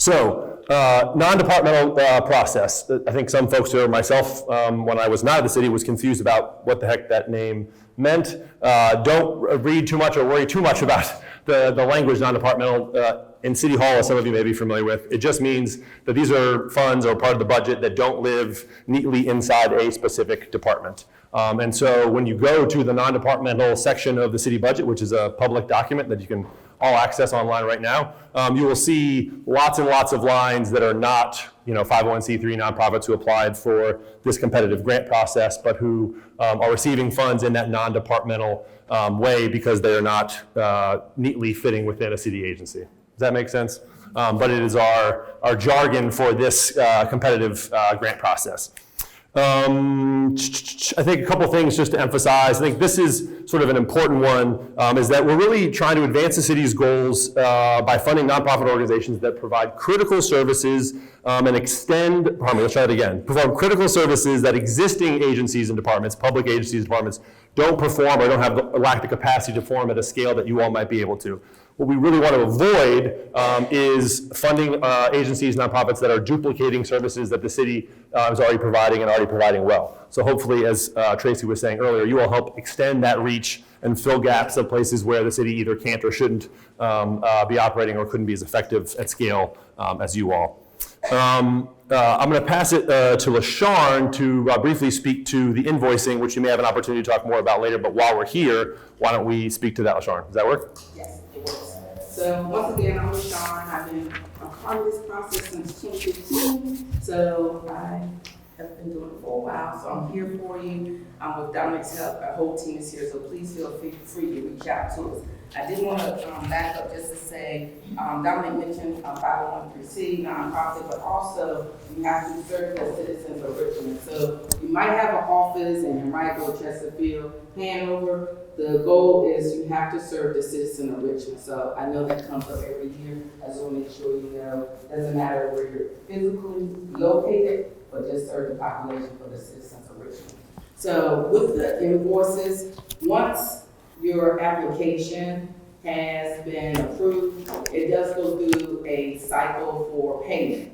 So, non-departmental process. I think some folks, or myself, when I was not at the city, was confused about what the heck that name meant. Don't read too much or worry too much about the language non-departmental. In City Hall, as some of you may be familiar with, it just means that these are funds or part of the budget that don't live neatly inside a specific department. And so when you go to the non-departmental section of the city budget, which is a public document that you can all access online right now, you will see lots and lots of lines that are not 501c3 nonprofits who applied for this competitive grant process, but who are receiving funds in that non-departmental way because they are not neatly fitting within a city agency. Does that make sense? But it is our jargon for this competitive grant process. I think a couple things just to emphasize. I think this is sort of an important one, is that we're really trying to advance the city's goals by funding nonprofit organizations that provide critical services and perform critical services that existing agencies and departments, public agencies and departments, don't perform or don't have lack the capacity to perform at a scale that you all might be able to. What we really want to avoid is funding agencies, nonprofits that are duplicating services that the city is already providing and already providing well. So hopefully, as Tracy was saying earlier, you will help extend that reach and fill gaps of places where the city either can't or shouldn't be operating or couldn't be as effective at scale as you all. I'm going to pass it to LaShawn to briefly speak to the invoicing, which you may have an opportunity to talk more about later, but while we're here, why don't we speak to that, LaShawn? Does that work? Yes, it works. So once again, I'm LaShawn. I've been a part of this process since 2015. So I have been doing it for a while. So I'm here for you. I'm with Dominic's help. Our whole team is here. So please feel free to reach out to us. I did want to back up just to say, Dominic mentioned 501c nonprofit, but also you have to serve as citizens of Richmond. So you might have an office in Henrico, Chesterfield, Hanover. The goal is you have to serve the citizen of Richmond. So I know that comes up every year. I just want to make sure you know it doesn't matter where you're physically located, but just serve the population for the citizens of Richmond. So with the invoices, once your application has been approved, it does go through a cycle for payment.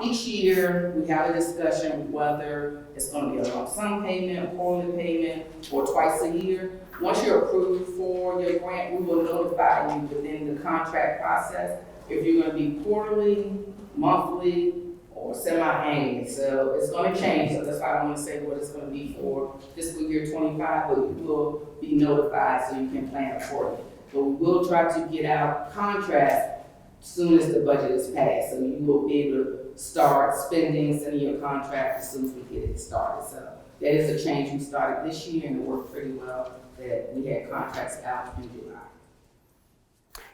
Each year, we have a discussion whether it's going to be a lump sum payment, a quarterly payment, or twice a year. Once you're approved for your grant, we will notify you within the contract process if you're going to be quarterly, monthly, or semi-annually. So it's going to change, so that's why I don't want to say what it's going to be for fiscal year 25, but you will be notified so you can plan accordingly. But we will try to get out contracts as soon as the budget is passed, so you will be able to start spending, sending your contract as soon as we get it started. So that is a change we started this year, and it worked pretty well that we had contracts out in July.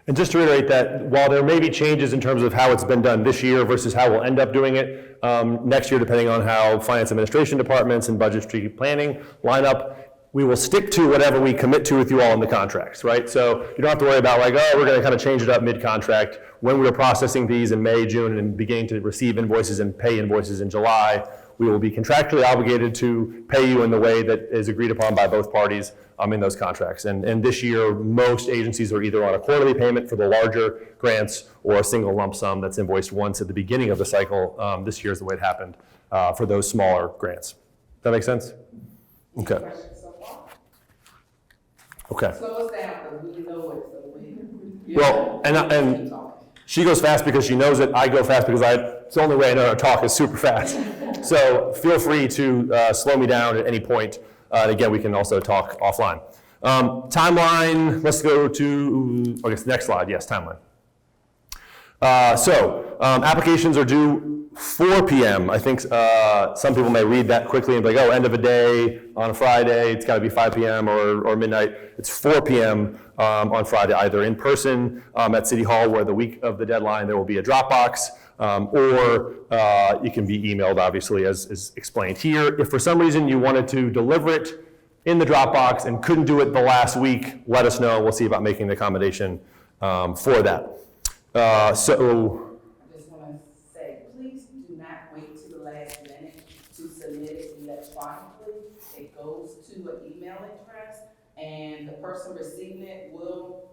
And just to reiterate that while there may be changes in terms of how it's been done this year versus how we'll end up doing it next year, depending on how finance administration departments and budgetary planning line up, we will stick to whatever we commit to with you all in the contracts, right? So you don't have to worry about like, oh, we're going to kind of change it up mid-contract. When we are processing these in May, June, and beginning to receive invoices and pay invoices in July, we will be contractually obligated to pay you in the way that is agreed upon by both parties in those contracts. And this year, most agencies are either on a quarterly payment for the larger grants or a single lump sum that's invoiced once at the beginning of the cycle. This year is the way it happened for those smaller grants. Does that make sense? Okay. Okay. Slow us down because we know it. So well, and she goes fast because she knows it. I go fast because it's the only way I know how to talk is super fast. So feel free to slow me down at any point. And again, we can also talk offline. Timeline, let's go to, I guess, next slide. Yes, timeline. Applications are due 4 p.m. I think some people may read that quickly and be like, oh, end of a day on a Friday, it's got to be 5 p.m. or midnight. It's 4 p.m. On Friday, either in person at City Hall where the week of the deadline there will be a Dropbox, or it can be emailed, obviously, as explained here. If for some reason you wanted to deliver it in the Dropbox and couldn't do it the last week, let us know. We'll see about making the accommodation for that. I just want to say, please do not wait to the last minute to submit it electronically. It goes to an email address, and the person receiving it will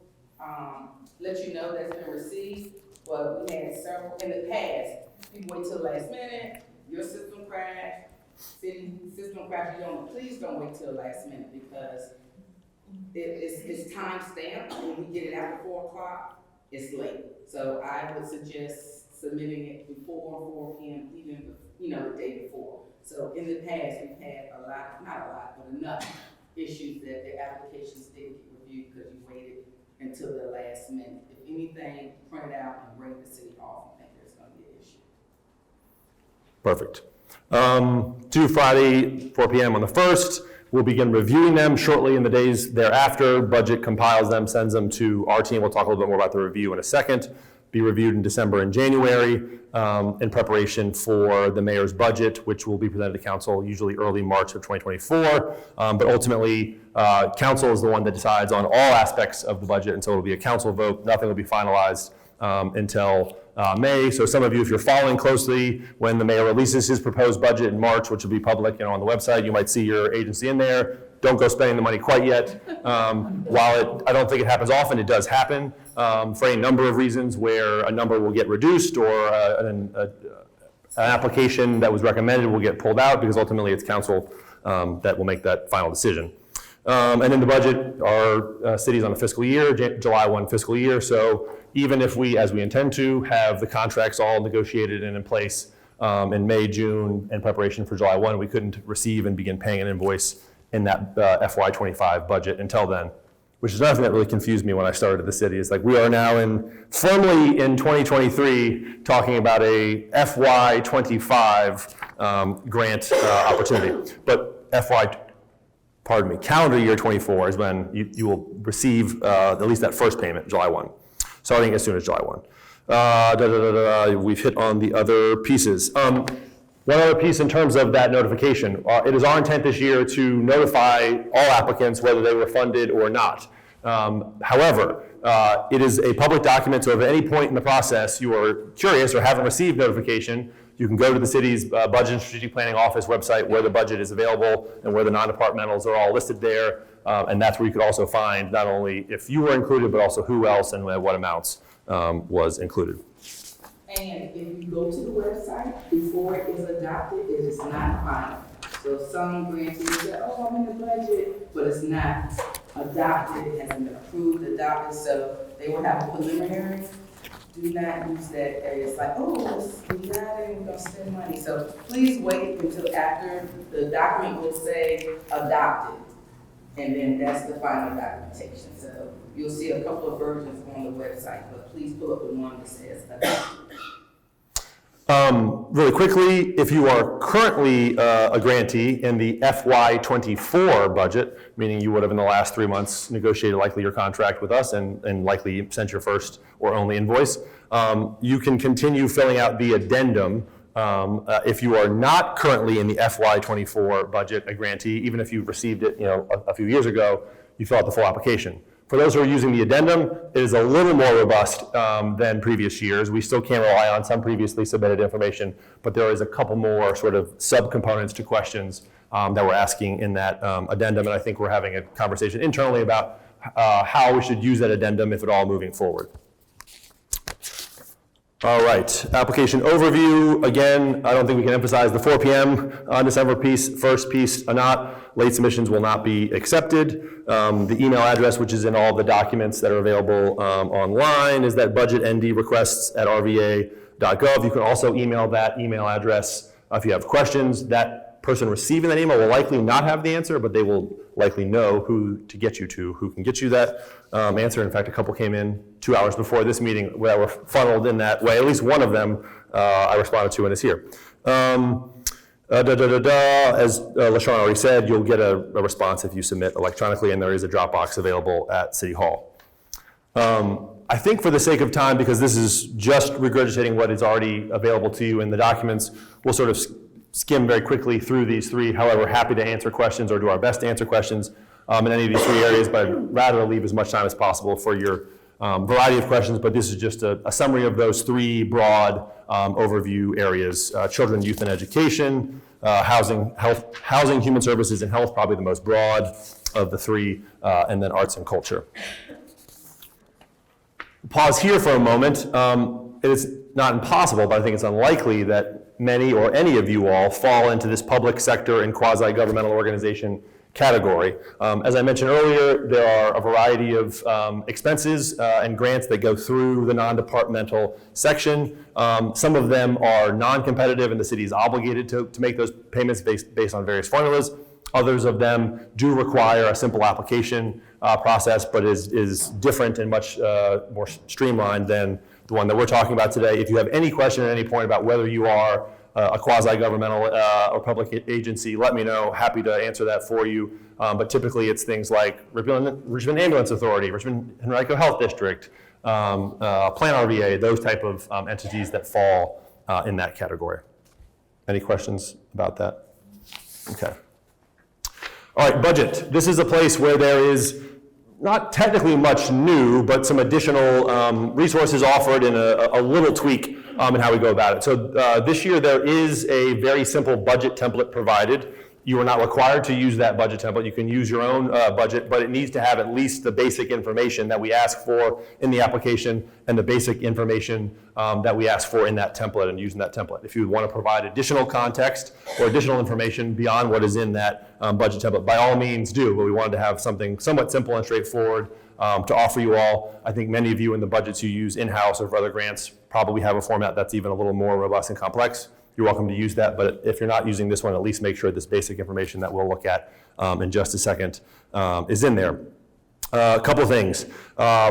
let you know that's been received. But we had several, in the past, people wait till the last minute, your system crashed, city system crashed, please don't wait till the last minute because it's time stamped, and when we get it after 4 o'clock, it's late. So I would suggest submitting it before 4 p.m., even, the day before. So in the past, we've had a lot, not a lot, but enough issues that the applications didn't get reviewed because you waited until the last minute. If anything, print it out and bring it to City Hall if you think there's going to be an issue. Perfect. Due Friday, 4 p.m. on the 1st. We'll begin reviewing them shortly in the days thereafter. Budget compiles them, sends them to our team. We'll talk a little bit more about the review in a second. Be reviewed in December and January in preparation for the mayor's budget, which will be presented to council usually early March of 2024. But ultimately, council is the one that decides on all aspects of the budget, and so it'll be a council vote. Nothing will be finalized until May. So some of you, if you're following closely, when the mayor releases his proposed budget in March, which will be public on the website, you might see your agency in there. Don't go spending the money quite yet. While I don't think it happens often, it does happen for a number of reasons where a number will get reduced or an application that was recommended will get pulled out because ultimately it's council that will make that final decision. And in the budget, our city's on a fiscal year, July 1 fiscal year. So even if we, as we intend to, have the contracts all negotiated and in place in May, June, in preparation for July 1, we couldn't receive and begin paying an invoice in that FY25 budget until then, which is another thing that really confused me when I started the city. It's like we are now firmly in 2023 talking about a FY25 grant opportunity. But calendar year 24 is when you will receive at least that first payment, July 1, starting as soon as July 1. We've hit on the other pieces. One other piece in terms of that notification, it is our intent this year to notify all applicants whether they were funded or not. However, it is a public document, so if at any point in the process you are curious or haven't received notification, you can go to the city's Budget and Strategic Planning Office website where the budget is available and where the non-departmentals are all listed there. And that's where you could also find not only if you were included, but also who else and what amounts was included. And if you go to the website before it is adopted, it is not final. So some grantees say, oh, I'm in the budget, but it's not adopted, it hasn't been approved, adopted, so they will have a preliminary. Do not use that as like, oh, we got it, we're gonna spend money. So please wait until after the document will say adopted, and then that's the final documentation. So you'll see a couple of versions on the website, but please pull up the one that says adopted. Really quickly, if you are currently a grantee in the FY24 budget, meaning you would have in the last 3 months negotiated likely your contract with us and likely sent your first or only invoice, you can continue filling out the addendum. If you are not currently in the FY24 budget, a grantee, even if you received it a few years ago, you fill out the full application. For those who are using the addendum, it is a little more robust than previous years. We still can't rely on some previously submitted information, but there is a couple more sort of subcomponents to questions that we're asking in that addendum, and I think we're having a conversation internally about how we should use that addendum, if at all, moving forward. All right, application overview. Again, I don't think we can emphasize the 4 p.m. on December first piece or not. Late submissions will not be accepted. The email address, which is in all the documents that are available online, is that budgetndrequests@rva.gov. You can also email that email address if you have questions. That person receiving that email will likely not have the answer, but they will likely know who to get you to, who can get you that answer. In fact, a couple came in 2 hours before this meeting that were funneled in that way. At least one of them I responded to and is here. As LaShawn already said, you'll get a response if you submit electronically, and there is a Dropbox available at City Hall. I think for the sake of time, because this is just regurgitating what is already available to you in the documents, we'll sort of skim very quickly through these three. However, happy to answer questions or do our best to answer questions in any of these three areas, but I'd rather leave as much time as possible for your variety of questions. But this is just a summary of those three broad overview areas: children, youth, and education, housing, human services, and health, probably the most broad of the three, and then arts and culture. Pause here for a moment. It is not impossible, but I think it's unlikely that many or any of you all fall into this public sector and quasi-governmental organization category. As I mentioned earlier, there are a variety of expenses and grants that go through the non-departmental section. Some of them are non-competitive and the city is obligated to make those payments based on various formulas. Others of them do require a simple application process, but is different and much more streamlined than the one that we're talking about today. If you have any question at any point about whether you are a quasi-governmental or public agency, let me know. Happy to answer that for you. But typically it's things like Richmond Ambulance Authority, Richmond Henrico Health District, Plan RVA, those type of entities that fall in that category. Any questions about that? Okay. All right, budget. This is a place where there is not technically much new, but some additional resources offered and a little tweak in how we go about it. So this year there is a very simple budget template provided. You are not required to use that budget template. You can use your own budget, but it needs to have at least the basic information that we ask for in the application and the basic information that we ask for in that template and using that template. If you want to provide additional context or additional information beyond what is in that budget template, by all means do, but we wanted to have something somewhat simple and straightforward to offer you all. I think many of you in the budgets you use in-house or for other grants probably have a format that's even a little more robust and complex. You're welcome to use that, but if you're not using this one, at least make sure this basic information that we'll look at in just a second is in there. A couple of things.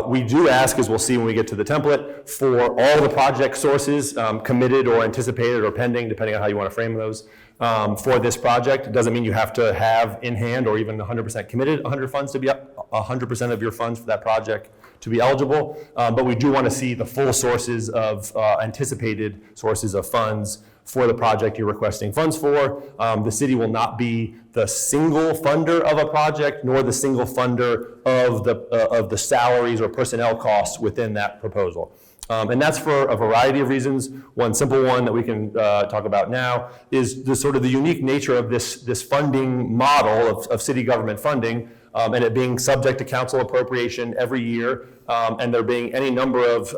We do ask, as we'll see when we get to the template, for all the project sources committed or anticipated or pending, depending on how you want to frame those, for this project. It doesn't mean you have to have in hand or even 100% committed 100% of your funds for that project to be eligible, but we do want to see the full sources of anticipated sources of funds for the project you're requesting funds for. The city will not be the single funder of a project, nor the single funder of the salaries or personnel costs within that proposal. And that's for a variety of reasons. One simple one that we can talk about now is the sort of the unique nature of this funding model of city government funding, and it being subject to council appropriation every year, and there being any number of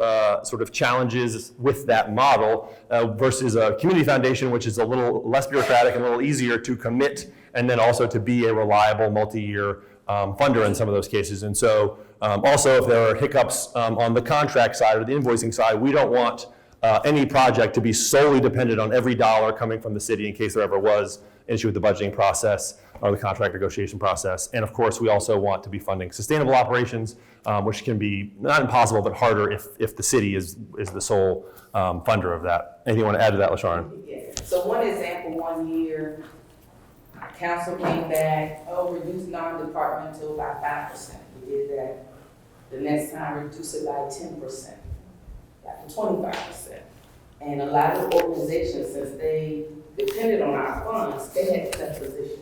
sort of challenges with that model versus a community foundation, which is a little less bureaucratic and a little easier to commit, and then also to be a reliable multi-year funder in some of those cases. And so also if there are hiccups on the contract side or the invoicing side, we don't want any project to be solely dependent on every dollar coming from the city in case there ever was an issue with the budgeting process or the contract negotiation process. And of course, we also want to be funding sustainable operations, which can be not impossible, but harder if the city is the sole funder of that. Anything you want to add to that, LaShawn? Yeah. So one example, one year, council came back, reduce non-departmental by 5%. We did that. The next time, reduce it by 10%, like 25%. And a lot of organizations, since they depended on our funds, they had to cut positions.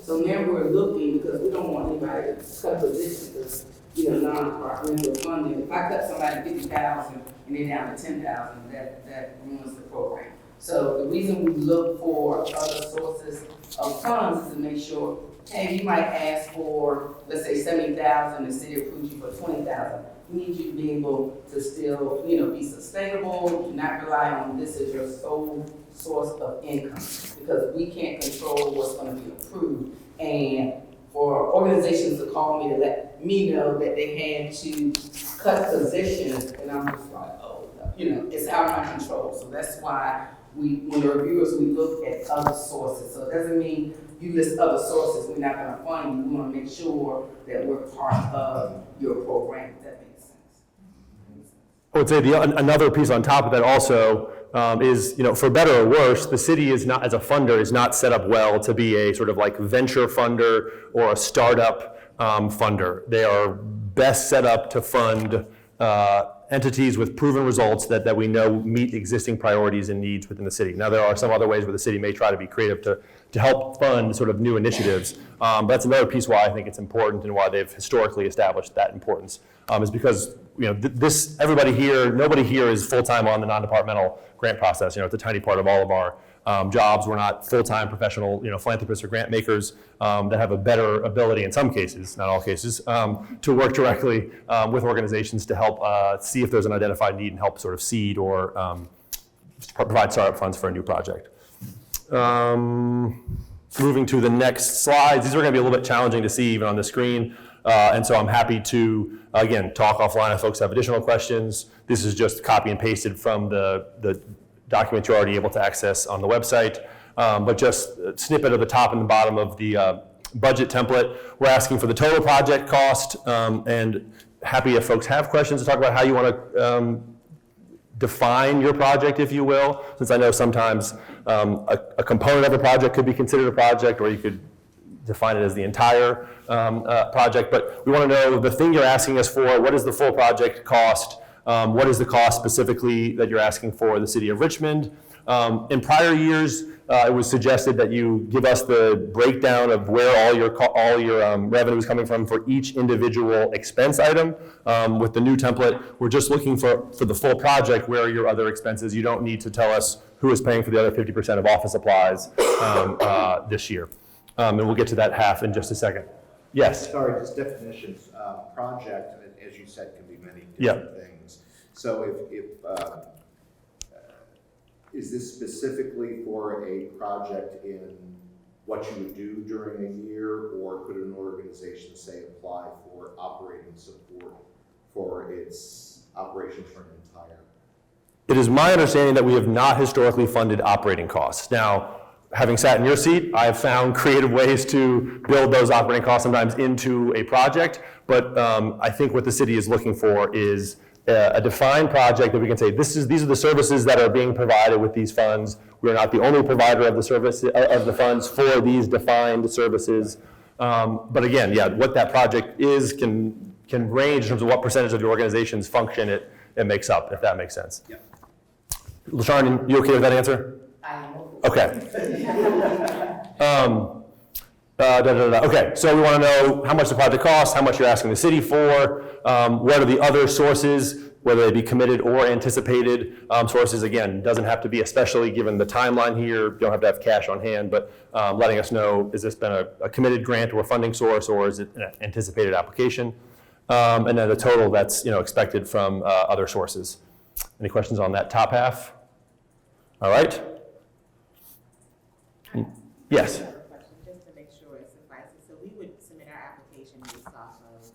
So now we're looking, because we don't want anybody to cut positions because, non-departmental funding. If I cut somebody 50,000 and they're down to 10,000, that ruins the program. So the reason we look for other sources of funds is to make sure, hey, you might ask for, let's say, 70,000, the city approves you for 20,000. We need you to be able to still, be sustainable, not rely on this as your sole source of income, because we can't control what's going to be approved. And for organizations to call me to let me know that they had to cut positions, and I'm just like, it's out of my control. So that's why when the reviewers, we look at other sources. So it doesn't mean you list other sources, we're not going to fund you. We want to make sure that we're part of your program, if that makes sense. I would say another piece on top of that also is, for better or worse, the city is not, as a funder, is not set up well to be a sort of like venture funder or a startup funder. They are best set up to fund entities with proven results that we know meet existing priorities and needs within the city. Now, there are some other ways where the city may try to be creative to to help fund sort of new initiatives. That's another piece why I think it's important and why they've historically established that importance, is because everybody here, nobody here is full-time on the non-departmental grant process. It's a tiny part of all of our jobs. We're not full-time professional, philanthropists or grant makers that have a better ability in some cases, not all cases, to work directly with organizations to help see if there's an identified need and help sort of seed or provide startup funds for a new project. Moving to the next slides. These are going to be a little bit challenging to see even on the screen. And so I'm happy to, again, talk offline if folks have additional questions. This is just copy and pasted from the document you're already able to access on the website. But just a snippet of the top and the bottom of the budget template. We're asking for the total project cost, and happy if folks have questions to talk about how you want to define your project, if you will, since I know sometimes a component of a project could be considered a project, or you could define it as the entire project. But we want to know the thing you're asking us for. What is the full project cost? What is the cost specifically that you're asking for the city of Richmond? In prior years, it was suggested that you give us the breakdown of where all your revenue is coming from for each individual expense item. With the new template, we're just looking for the full project. Where are your other expenses? You don't need to tell us who is paying for the other 50% of office supplies this year. And we'll get to that half in just a second. Yes? Sorry, just definitions. Project, as you said, can be many different things. So is this specifically for a project in what you would do during a year, or could an organization, say, apply for operating support for its operations for an entire? It is my understanding that we have not historically funded operating costs. Now, having sat in your seat, I have found creative ways to build those operating costs sometimes into a project, but I think what the city is looking for is a defined project that we can say, these are the services that are being provided with these funds. We're not the only provider of the service of the funds for these defined services. But again, yeah, what that project is can range in terms of what percentage of the organization's function it makes up, if that makes sense. Yeah. LaShawn, you okay with that answer? I am. Okay. Okay, so we want to know how much the project costs, how much you're asking the city for, what are the other sources, whether they be committed or anticipated sources. Again, doesn't have to be, especially given the timeline here, you don't have to have cash on hand, but letting us know, is this been a committed grant or funding source, or is it an anticipated application? And then the total that's expected from other sources. Any questions on that top half? All right. Yes. Just to make sure it suffices. So we would submit our application based off of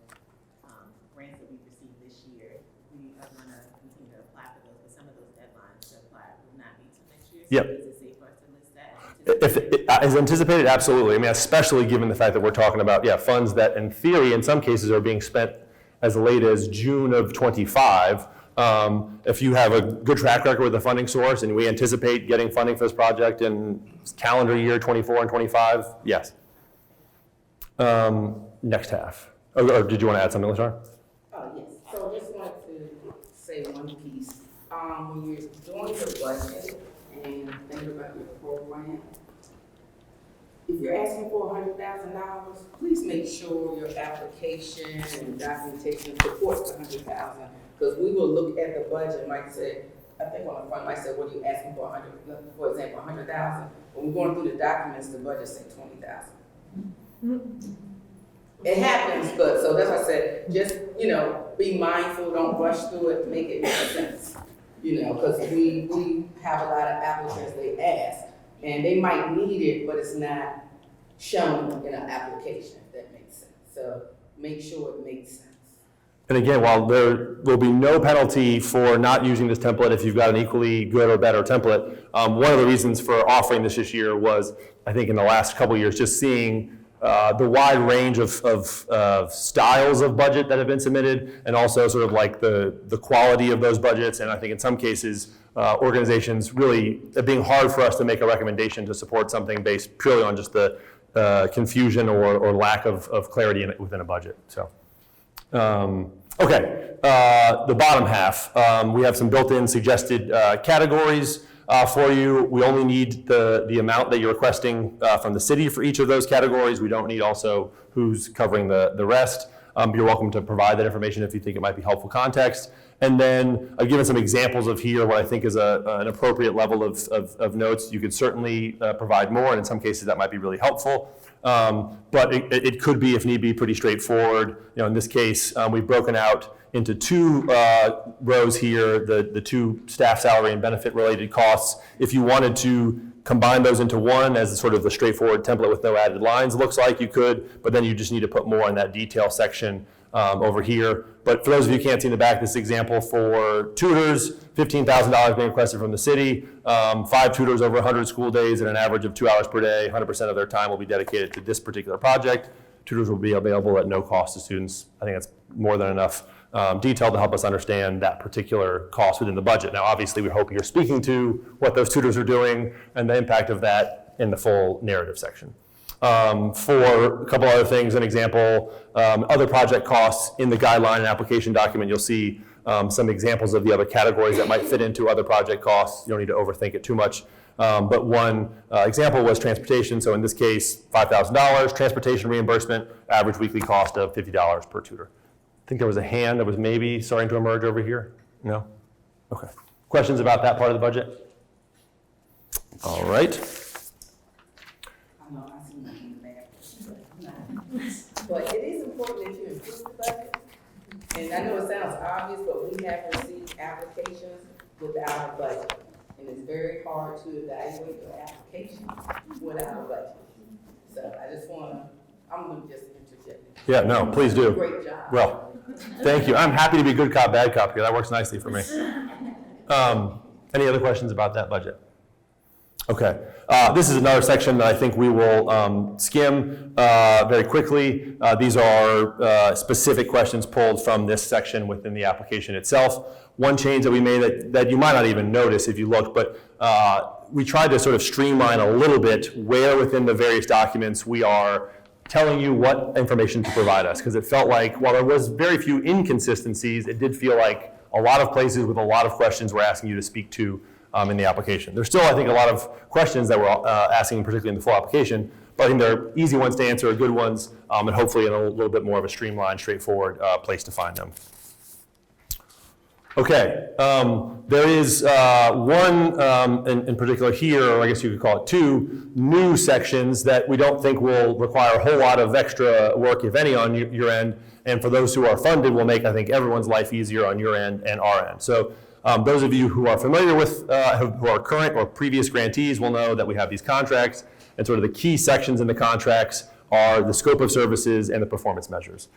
grants that we've received this year. We are going to continue to apply for those, but some of those deadlines to apply will not be till next year. So Yep. is it safe for us to list that? If it is anticipated, absolutely. I mean, especially given the fact that we're talking about, funds that in theory, in some cases, are being spent as late as June of 25. If you have a good track record with the funding source and we anticipate getting funding for this project in calendar year 24 and 25, yes. Next half. Or did you want to add something, LaShawn? Yes, so I just wanted to say one piece. When you're doing your budget and thinking about your program, if you're asking for $100,000, please make sure your application and documentation supports the $100,000. Because we will look at the budget, might say, I think on the front might say, what are you asking for for example, $100,000. When we're going through the documents, the budget say $20,000. It happens, but so that's why I said, just, be mindful, don't rush through it, make it make sense. Because we have a lot of applicants, they ask, and they might need it, but it's not shown in an application, if that makes sense. So make sure it makes sense. And again, while there will be no penalty for not using this template if you've got an equally good or better template, one of the reasons for offering this year was, I think in the last couple of years, just seeing the wide range of styles of budget that have been submitted, and also sort of like the quality of those budgets. And I think in some cases, organizations really, it being hard for us to make a recommendation to support something based purely on just the confusion or lack of clarity within a budget. So. Okay, the bottom half, we have some built-in suggested categories. for you. We only need the amount that you're requesting from the city for each of those categories. We don't need also who's covering the rest. You're welcome to provide that information if you think it might be helpful context. And then I've given some examples of here what I think is an appropriate level of notes. You could certainly provide more, and in some cases that might be really helpful. But it could be, if need be, pretty straightforward. In this case, we've broken out into two rows here, the two staff salary and benefit related costs. If you wanted to combine those into one as sort of the straightforward template with no added lines looks like, you could, but then you just need to put more in that detail section over here. But for those of you who can't see in the back, this example for tutors, $15,000 being requested from the city, 5 tutors over 100 school days at an average of 2 hours per day, 100% of their time will be dedicated to this particular project. Tutors will be available at no cost to students. I think that's more than enough detail to help us understand that particular cost within the budget. Now, obviously, we hope you're speaking to what those tutors are doing and the impact of that in the full narrative section. For a couple other things, an example, other project costs in the guideline and application document, you'll see some examples of the other categories that might fit into other project costs. You don't need to overthink it too much. But one example was transportation. So in this case, $5,000, transportation reimbursement, average weekly cost of $50 per tutor. I think there was a hand that was maybe starting to emerge over here. No? Okay. Questions about that part of the budget? All right. I know I see nothing bad, but it is important that you improve the budget. And I know it sounds obvious, but we have received applications without a budget. And it's very hard to evaluate your application without a budget. So I just I'm gonna just interject. Yeah, no, please do. Great job. Well, thank you. I'm happy to be good cop, bad cop here. That works nicely for me. Any other questions about that budget? Okay. This is another section that I think we will skim very quickly. These are specific questions pulled from this section within the application itself. One change that we made that you might not even notice if you look, but we tried to sort of streamline a little bit where within the various documents we are telling you what information to provide us, because it felt like while there was very few inconsistencies, it did feel like a lot of places with a lot of questions we're asking you to speak to in the application. There's still, I think, a lot of questions that we're asking, particularly in the full application, but I think they're easy ones to answer, good ones, and hopefully in a little bit more of a streamlined, straightforward place to find them. Okay, there is one in particular here, or I guess you could call it two, new sections that we don't think will require a whole lot of extra work, if any, on your end, and for those who are funded will make, I think, everyone's life easier on your end and our end. So those of you who are familiar with, who are current or previous grantees will know that we have these contracts, and sort of the key sections in the contracts are the scope of services and the performance measures.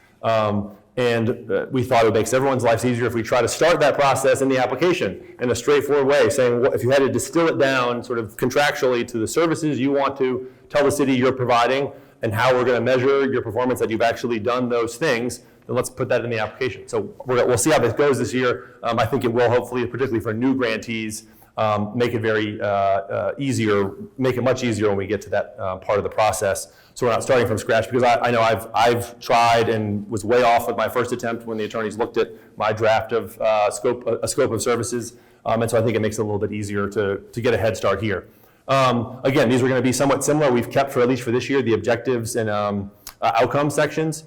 We thought it would make everyone's lives easier if we try to start that process in the application in a straightforward way, saying if you had to distill it down sort of contractually to the services you want to tell the city you're providing and how we're going to measure your performance that you've actually done those things, then let's put that in the application. So we'll see how this goes this year. I think it will hopefully, particularly for new grantees, make it very make it much easier when we get to that part of the process. So we're not starting from scratch, because I know I've tried and was way off with my first attempt when the attorneys looked at my draft of a scope of services, and so I think it makes it a little bit easier to get a head start here. Again, these are going to be somewhat similar. We've kept, for at least for this year, the objectives and outcome sections.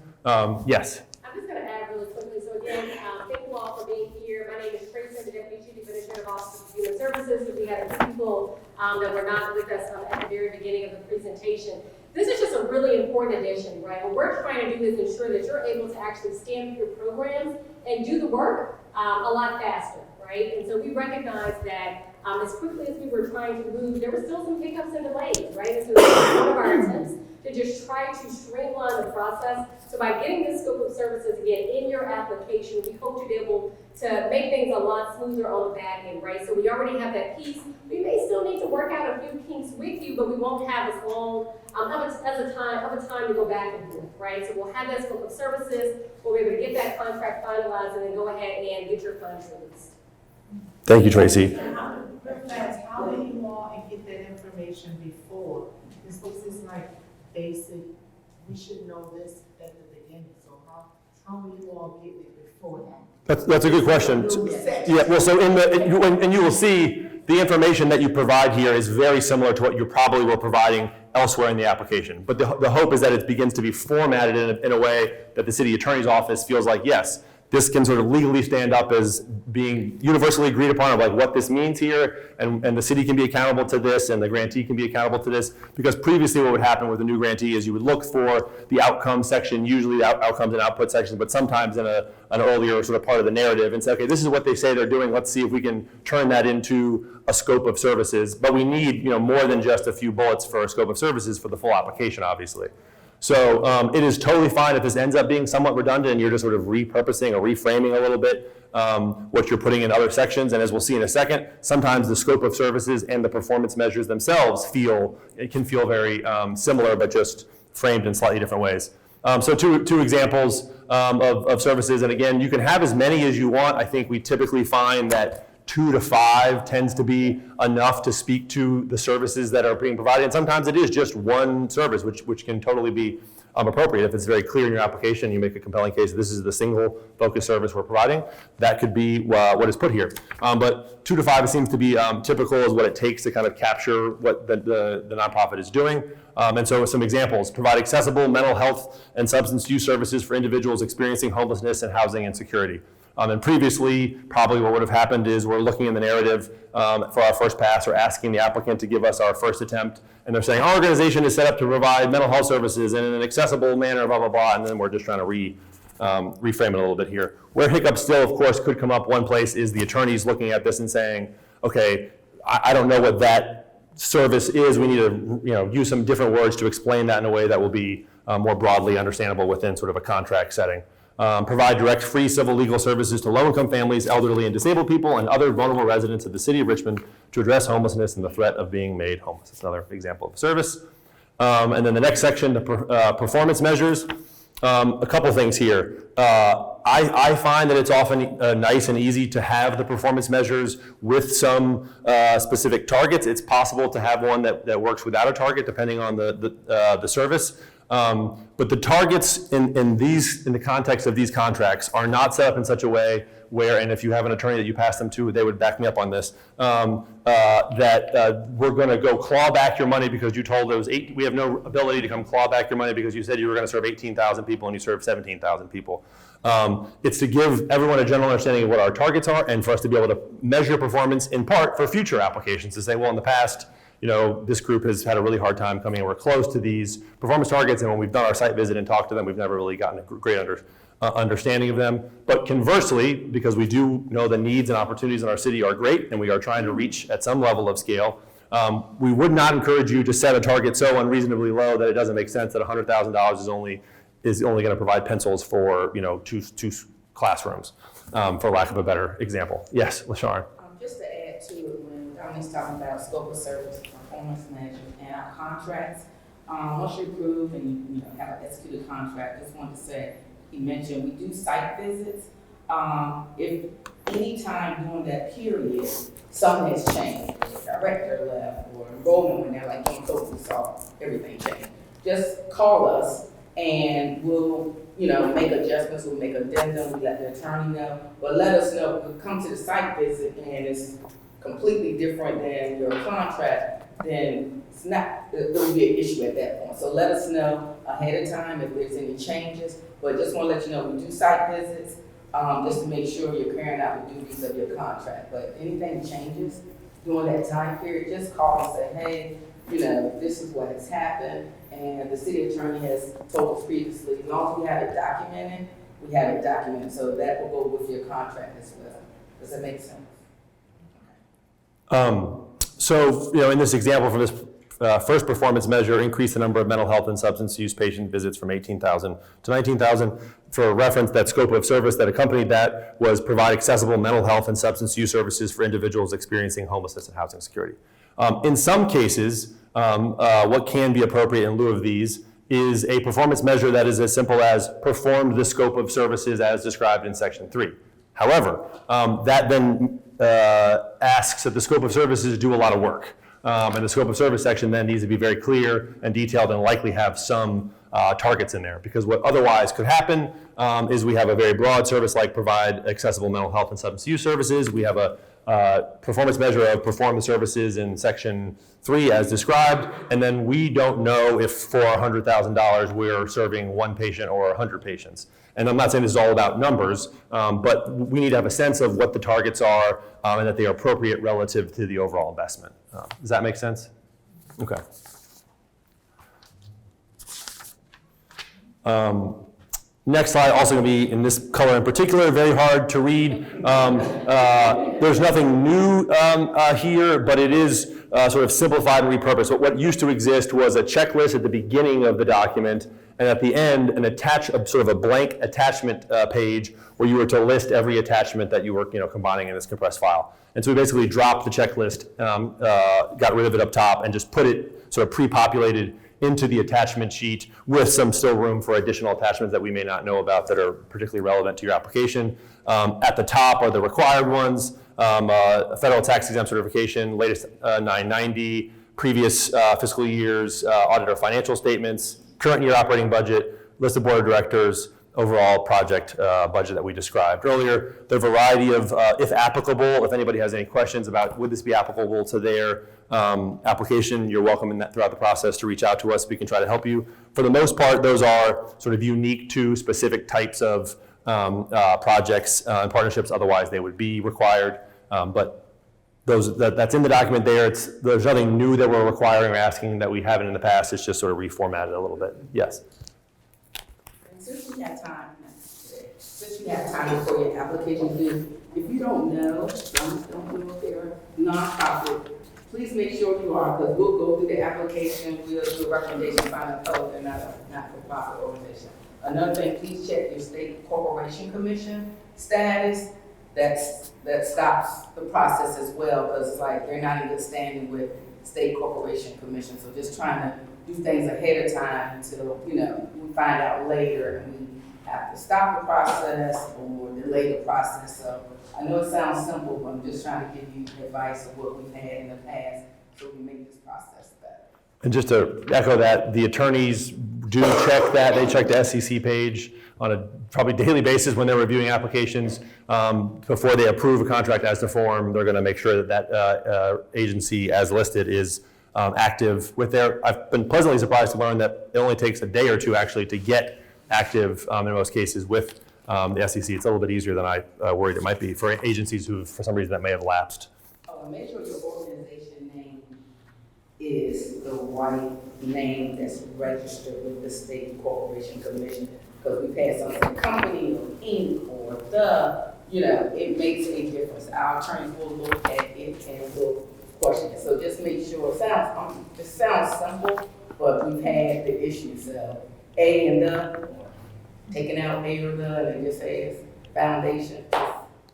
Yes. I'm just going to add really quickly. So again, thank you all for being here. My name is Tracy, the Deputy Chief Administrative Officer of Human Services. We had a few people that were not with us at the very beginning of the presentation. This is just a really important addition, right? What we're trying to do is ensure that you're able to actually stand through your programs and do the work a lot faster, right? And so we recognize that as quickly as we were trying to move, there were still some hiccups and delays, right? And so this is one of our attempts to just try to streamline the process. So by getting this scope of services again in your application, we hope to be able to make things a lot smoother on the back end, right? So we already have that piece. We may still need to work out a few kinks with you, but we won't have as long of a time to go back and forth, right? So we'll have that scope of services. We'll be able to get that contract finalized and then go ahead and get your funds released. Thank you, Tracy. How do you all get that information before? Because this is like basic, we should know this at the beginning, so how will you all get it before that? That's a good question. Yeah, well, so and you will see the information that you provide here is very similar to what you probably were providing elsewhere in the application. But the hope is that it begins to be formatted in a way that the city attorney's office feels like, yes, this can sort of legally stand up as being universally agreed upon of like what this means here, and the city can be accountable to this, and the grantee can be accountable to this. Because previously what would happen with a new grantee is you would look for the outcome section, usually the outcomes and output section, but sometimes in an earlier sort of part of the narrative, and say, okay, this is what they say they're doing, let's see if we can turn that into a scope of services. But we need more than just a few bullets for a scope of services for the full application, obviously. So it is totally fine if this ends up being somewhat redundant and you're just sort of repurposing or reframing a little bit what you're putting in other sections. And as we'll see in a second, sometimes the scope of services and the performance measures themselves can feel very similar, but just framed in slightly different ways. So two examples of services. And again, you can have as many as you want. I think we typically find that 2 to 5 tends to be enough to speak to the services that are being provided. And sometimes it is just one service, which can totally be appropriate. If it's very clear in your application, you make a compelling case, this is the single focus service we're providing, that could be what is put here. But 2 to 5 seems to be typical as what it takes to kind of capture what the nonprofit is doing. And so some examples: provide accessible mental health and substance use services for individuals experiencing homelessness and housing insecurity. And previously, probably what would have happened is we're looking in the narrative for our first pass, or asking the applicant to give us our first attempt, and they're saying, our organization is set up to provide mental health services in an accessible manner, blah, blah, blah, and then we're just trying to reframe it a little bit here. Where hiccups still, of course, could come up, one place is the attorneys looking at this and saying, okay, I don't know what that service is. We need to use some different words to explain that in a way that will be more broadly understandable within sort of a contract setting. Provide direct free civil legal services to low-income families, elderly and disabled people, and other vulnerable residents of the city of Richmond to address homelessness and the threat of being made homeless. That's another example of service. And then the next section, the performance measures. A couple things here. I find that it's often nice and easy to have the performance measures with some specific targets. It's possible to have one that works without a target, depending on the service. But the targets in the context of these contracts are not set up in such a way where, and if you have an attorney that you pass them to, they would back me up on this, that we're going to go claw back your money because you told those we have no ability to come claw back your money because you said you were going to serve 18,000 people and you served 17,000 people. It's to give everyone a general understanding of what our targets are, and for us to be able to measure performance in part for future applications, to say, well, in the past, this group has had a really hard time coming anywhere close to these performance targets, and when we've done our site visit and talked to them, we've never really gotten a great understanding of them. But conversely, because we do know the needs and opportunities in our city are great, and we are trying to reach at some level of scale, we would not encourage you to set a target so unreasonably low that it doesn't make sense that $100,000 is only going to provide pencils for two classrooms, for lack of a better example. Yes, LaShawn. Just to add to it, when Dominique's talking about scope of service, performance measures, and our contracts, once you approve and you have an executed contract, just wanted to say, he mentioned we do site visits. If any time during that period, something has changed, the director left or enrollment went there, like in COVID, we saw everything change. Just call us and we'll, make adjustments, we'll make addendum, we let the attorney know, but let us know, we'll come to the site visit and it's completely different than your contract, then it will be an issue at that point. So let us know ahead of time if there's any changes, but just want to let you know we do site visits, just to make sure you're carrying out the duties of your contract. But if anything changes during that time period, just call and say, hey, this is what has happened, and the city attorney has told us previously, as long as we have it documented, we have it documented, so that will go with your contract as well. Does that make sense? So, in this example from this first performance measure, increase the number of mental health and substance use patient visits from 18,000 to 19,000. For reference, that scope of service that accompanied that was provide accessible mental health and substance use services for individuals experiencing homelessness and housing security. In some cases, what can be appropriate in lieu of these is a performance measure that is as simple as performed the scope of services as described in Section 3. However, that then asks that the scope of services do a lot of work. And the scope of service section then needs to be very clear and detailed and likely have some targets in there. Because what otherwise could happen is we have a very broad service like provide accessible mental health and substance use services. We have a performance measure of perform the services in section 3 as described, and then we don't know if for $100,000 we're serving 1 patient or 100 patients. And I'm not saying this is all about numbers, but we need to have a sense of what the targets are and that they are appropriate relative to the overall investment. Does that make sense? Okay. Next slide, also going to be in this color in particular, very hard to read. There's nothing new here, but it is sort of simplified and repurposed. So what used to exist was a checklist at the beginning of the document, and at the end, sort of a blank attachment page where you were to list every attachment that you were combining in this compressed file. And so we basically dropped the checklist, got rid of it up top, and just put it sort of pre-populated into the attachment sheet with some still room for additional attachments that we may not know about that are particularly relevant to your application. At the top are the required ones, federal tax exempt certification, latest 990, previous fiscal years, auditor financial statements, current year operating budget, list of board of directors, overall project budget that we described earlier. The variety of, if applicable, if anybody has any questions about would this be applicable to their application, you're welcome in that throughout the process to reach out to us. We can try to help you. For the most part, those are sort of unique to specific types of projects and partnerships. Otherwise, they would be required. But that's in the document there. There's nothing new that we're requiring or asking that we haven't in the past. It's just sort of reformatted a little bit. Yes. Since you have time before your application due, if you don't know, some don't know if they're nonprofit, please make sure you are, because we'll go through the application, we'll do a recommendation, find out if they're not a not-for-profit organization. Another thing, please check your state corporation commission status. That stops the process as well, because it's like they're not in good standing with state corporation commission. So just trying to do things ahead of time until, we find out later and we have to stop the process or delay the process. So I know it sounds simple, but I'm just trying to give you advice of what we've had in the past so we make this process better. And just to echo that, the attorneys do check that. They check the SEC page on a probably daily basis when they're reviewing applications. Before they approve a contract as to form, they're going to make sure that agency as listed is active with I've been pleasantly surprised to learn that it only takes a day or two actually to get active in most cases with the SEC. It's a little bit easier than I worried it might be for agencies who, for some reason, that may have lapsed. Oh, make sure your organization name is the right name that's registered with the State Corporation Commission. Because we've had something company or Inc. or it makes a difference. Our attorneys will look at it and will question it. So just make sure, it sounds simple, but we've had the issues of A and the, taking out A or the, and it just says foundation.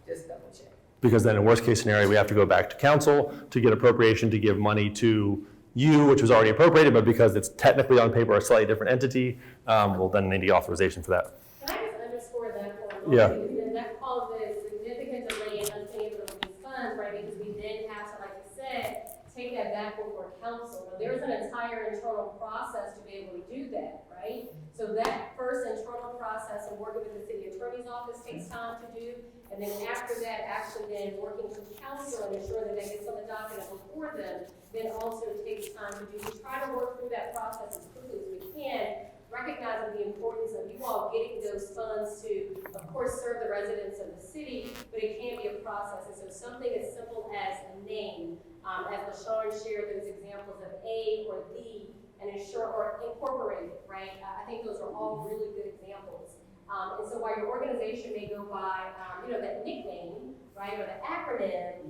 Just double check. Because then in worst case scenario, we have to go back to council to get appropriation to give money to you, which was already appropriated, but because it's technically on paper a slightly different entity, we'll then need the authorization for that. Can I just underscore that for a moment? Yeah. Because that causes significant delay in obtaining these funds, right? Because we then have to, like you said, take that back before council. Now, there's an entire internal process to be able to do that, right? So that first internal process of working with the city attorney's office takes time to do. And then after that, actually then working with council and ensure that they get some of the documents before them, then also takes time to do. We try to work through that process as quickly as we can, recognizing the importance of you all getting those funds to, of course, serve the residents of the city, but it can be a process. And so something as simple as a name, as LaShawn shared those examples of A or the, and ensure or incorporated, right? I think those are all really good examples. And so while your organization may go by, that nickname, right, or the acronym,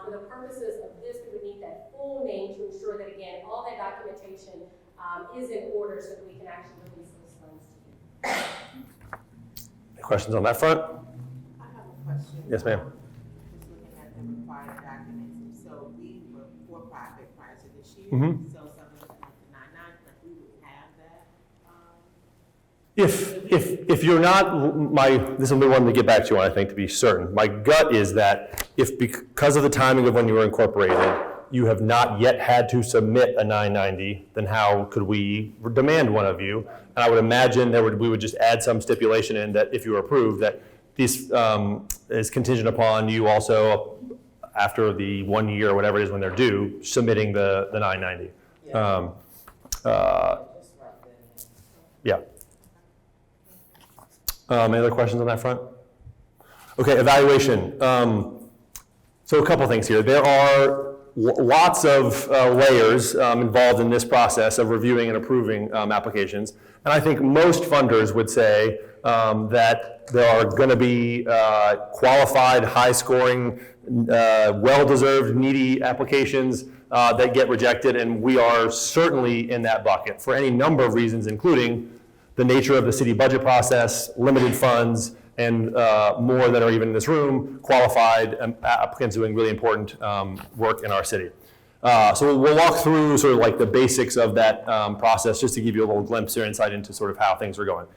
for the purposes of this, we would need that full name to ensure that, again, all that documentation is in order so that we can actually release those funds to you. Any questions on that front? I have a question. Yes, ma'am. Just looking at the required documents, so we were for-profit prior to this year, Mhm. so something like the 99, like we would have that. If you're not, this will be one to get back to you on, I think, to be certain. My gut is that if because of the timing of when you were incorporated, you have not yet had to submit a 990, then how could we demand one of you? And I would imagine we would just add some stipulation in that if you were approved, that this is contingent upon you also after the 1 year or whatever it is when they're due, submitting the 990. Yeah. Any other questions on that front? Okay, evaluation. So a couple things here. There are lots of layers involved in this process of reviewing and approving applications. And I think most funders would say that there are going to be qualified, high-scoring, well-deserved, needy applications that get rejected, and we are certainly in that bucket for any number of reasons, including the nature of the city budget process, limited funds, and more that are even in this room, qualified applicants doing really important work in our city. So we'll walk through sort of like the basics of that process just to give you a little glimpse or insight into sort of how things are going.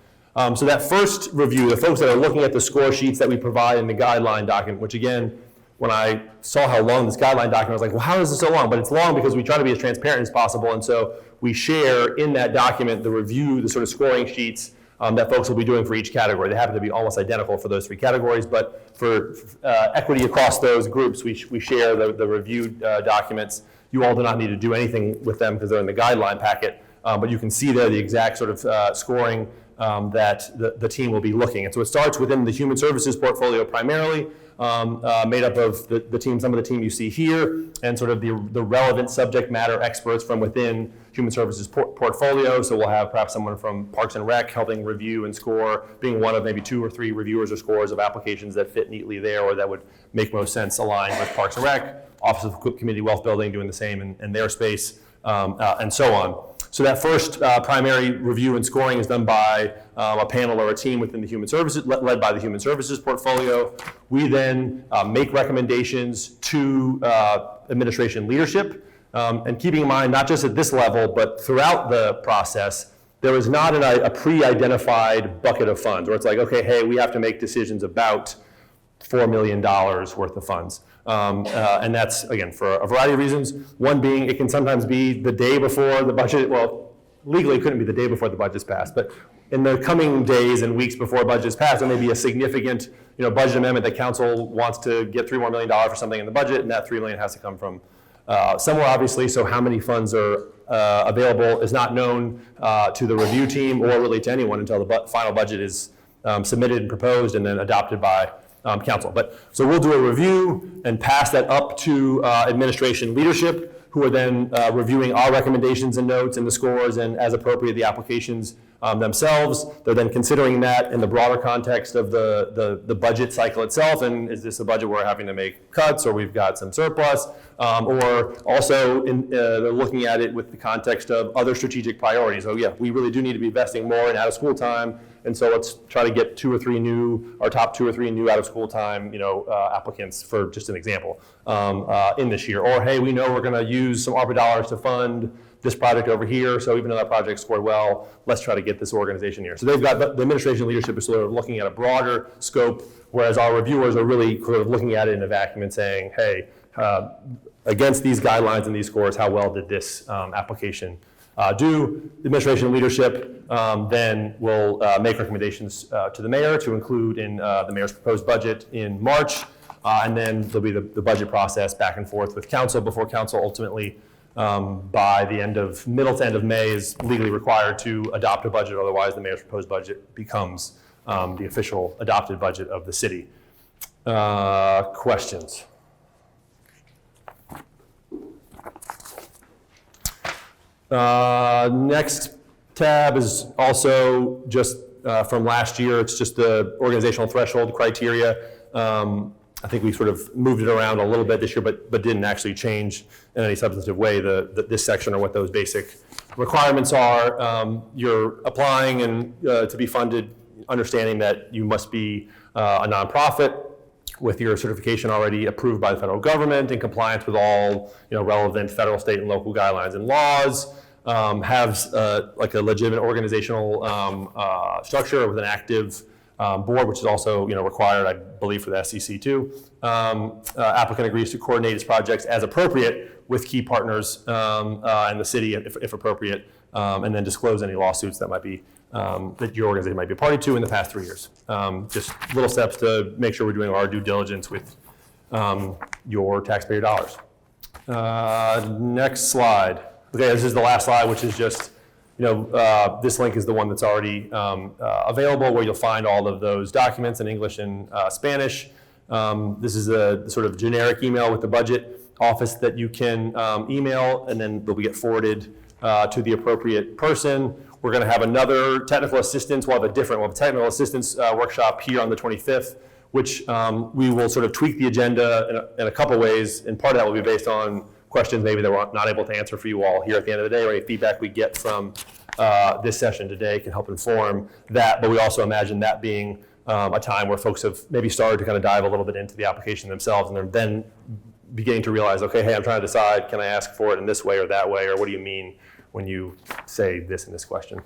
So that first review, the folks that are looking at the score sheets that we provide in the guideline document, which again, when I saw how long this guideline document, I was like, well, how is this so long? But it's long because we try to be as transparent as possible, and so we share in that document the review, the sort of scoring sheets that folks will be doing for each category. They happen to be almost identical for those 3 categories, but for equity across those groups, we share the review documents. You all do not need to do anything with them because they're in the guideline packet, but you can see there the exact sort of scoring that the team will be looking. And so it starts within the human services portfolio primarily, made up of the team, some of the team you see here, and sort of the relevant subject matter experts from within human services portfolio. So we'll have perhaps someone from Parks and Rec helping review and score, being one of maybe 2 or 3 reviewers or scorers of applications that fit neatly there or that would make most sense aligned with Parks and Rec, Office of Community Wealth Building doing the same in their space, and so on. So that first primary review and scoring is done by a panel or a team within the human services, led by the human services portfolio. We then make recommendations to administration leadership, and keeping in mind, not just at this level, but throughout the process, there is not a pre-identified bucket of funds where it's like, okay, hey, we have to make decisions about $4 million worth of funds. And that's, again, for a variety of reasons. One being, it can sometimes be the day before the budget, well, legally it couldn't be the day before the budget's passed, but in the coming days and weeks before budget's passed, there may be a significant budget amendment that council wants to get $3 more million for something in the budget, and that $3 million has to come from somewhere, obviously, so how many funds are available is not known to the review team or really to anyone until the final budget is submitted and proposed and then adopted by council. But so we'll do a review and pass that up to administration leadership, who are then reviewing our recommendations and notes and the scores and, as appropriate, the applications themselves. They're then considering that in the broader context of the budget cycle itself, and is this a budget where we're having to make cuts or we've got some surplus, or also they're looking at it with the context of other strategic priorities. Oh yeah, we really do need to be investing more in out-of-school time, and so let's try to get our top 2 or 3 new out-of-school time applicants, for just an example, in this year. Or hey, we know we're going to use some ARPA dollars to fund this project over here, so even though that project scored well, let's try to get this organization here. So they've got the administration leadership is sort of looking at a broader scope, whereas our reviewers are really sort of looking at it in a vacuum and saying, hey, against these guidelines and these scores, how well did this application do? The administration leadership then will make recommendations to the mayor to include in the mayor's proposed budget in March, and then there'll be the budget process back and forth with council before council ultimately by the middle to end of May is legally required to adopt a budget. Otherwise, the mayor's proposed budget becomes the official adopted budget of the city. Questions? Next tab is also just from last year. It's just the organizational threshold criteria. I think we sort of moved it around a little bit this year, but didn't actually change in any substantive way this section or what those basic requirements are. You're applying and to be funded, understanding that you must be a nonprofit with your certification already approved by the federal government in compliance with all relevant federal, state, and local guidelines and laws. Have like a legitimate organizational structure with an active board, which is also required, I believe, for the SEC too. Applicant agrees to coordinate its projects as appropriate with key partners and the city, if appropriate, and then disclose any lawsuits that might be that your organization might be a party to in the past 3 years. Just little steps to make sure we're doing our due diligence with your taxpayer dollars. Next slide. Okay, this is the last slide, which is just, this link is the one that's already available, where you'll find all of those documents in English and Spanish. This is a sort of generic email with the budget office that you can email, and then they'll get forwarded to the appropriate person. We're going to have another technical assistance. We'll have a technical assistance workshop here on the 25th, which we will sort of tweak the agenda in a couple ways, and part of that will be based on questions maybe that we're not able to answer for you all here at the end of the day, or any feedback we get from this session today can help inform that. But we also imagine that being a time where folks have maybe started to kind of dive a little bit into the application themselves, and they're then beginning to realize, okay, hey, I'm trying to decide, can I ask for it in this way or that way, or what do you mean when you say this in this question?